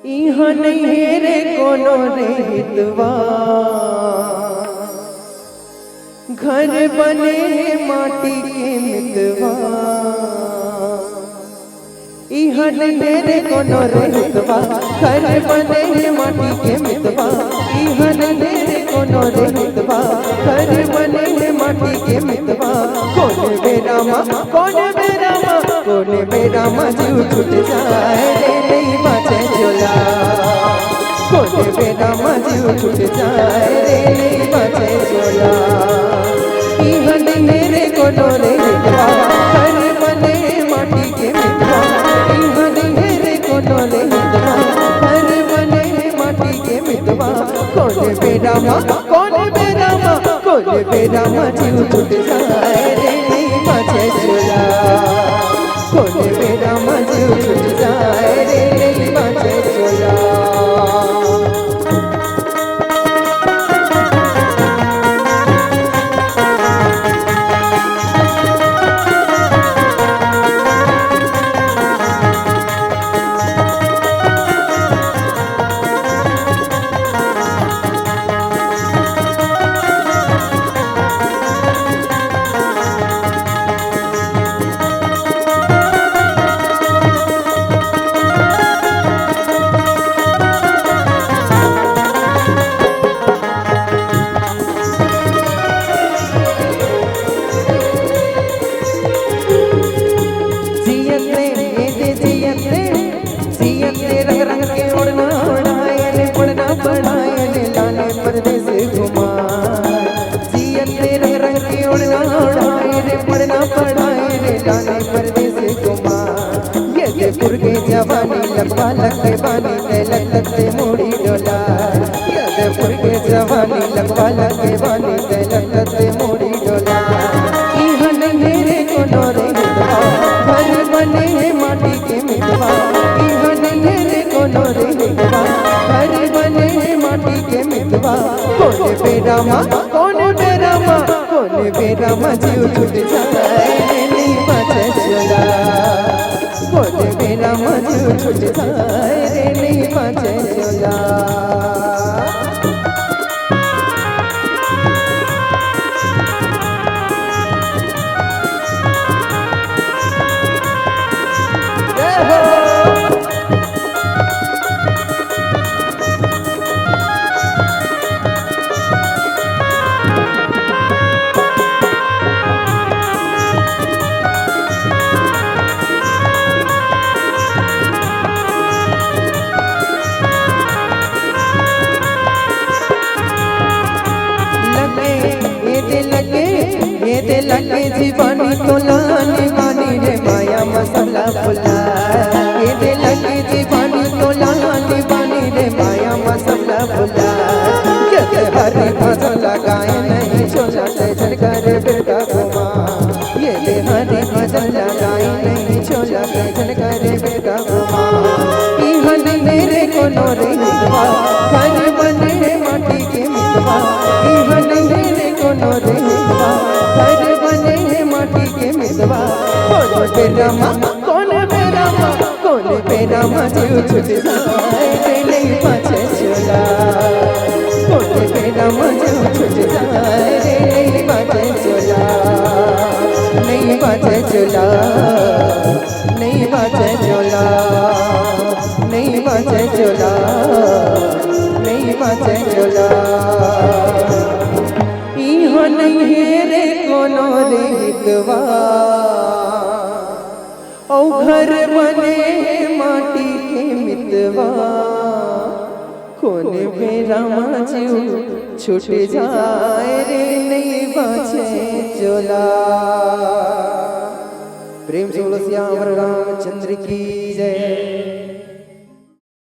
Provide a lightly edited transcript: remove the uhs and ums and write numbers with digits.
इहाँ नहीं रे कोनो रेतवा, घर बने माटी के मितवा। इहाँ नहीं रे कोनो रेतवा, घर बने माटी के मितवा। इहाँ नहीं रे कोनो रेतवा, घर बने माटी के मितवा। कौन बेरामा कौन बेरामा कौन बेरामा जीव छूट जाए रे नहीं बाचे चोला। कौन बेरामा जीव छूट जाए रे नहीं बाचे चोला। इहाँ नहीं रे कोनो रेतवा, घर बने माटी के मितवा। इहाँ नहीं रे कोनो रेतवा, घर बने माटी के मितवा। कौन बेरामा कौन बेरामा कौन बेरामा जीव छूट जाए रे नहीं बाचे चोला। कौन बेरामा जीव छूट जाए रे नहीं बाचे चोला। जवानी लगवा लगते बानी तैलक लगते मोड़ी डोला। यदपुर के जवानी लगवा लगते बानी तैलक लगते मोड़ी डोला। इहाँ नहीं रे कोनो रेतवा, घर बने माटी के मितवा। इहाँ नहीं रे कोनो रेतवा, घर बने माटी के मितवा। कौन बेरामा कौन बेरामा कौन बेरामा जीव छूट जाए नहीं बाचे चोला। कौन बेरामा जीव छूट जाए रे नहीं बाचे चोला। ये लगे जीवानी तो लानी बानी रे माया मसाला फुला। ये लगे जीवानी तो लानी बानी रे माया मसाला फुला। हरी फसल लगाए नहीं छोला कैसन करे बेटा घुमा। ये हरी फसल लगाए नहीं छोला कैसन करे बेटा घुमा। इहाँ नहीं रे कोनो रेतवा, घर बने माटी के मितवा। इहाँ नहीं रे कोनो रेतवा, घर बने माटी के मितवा। कौन बेरामा कौन बेरामा कौन बेरामा जीव छूट जाए रे नहीं बाचे चोला। कौन बेरामा जीव छूट जाए रे नहीं बाचे चोला। नहीं बाचे चोला नहीं बाचे चोला नहीं बाचे चोला नहीं बाचे चोला। इहाँ नहीं रे कोनो रेतवा, औ घर बने माटी के मितवा। कौन बेरामा जीव छूट जाए रे नहीं बाचे चोला। प्रेम से बोलो श्याम रामचंद्र की जय।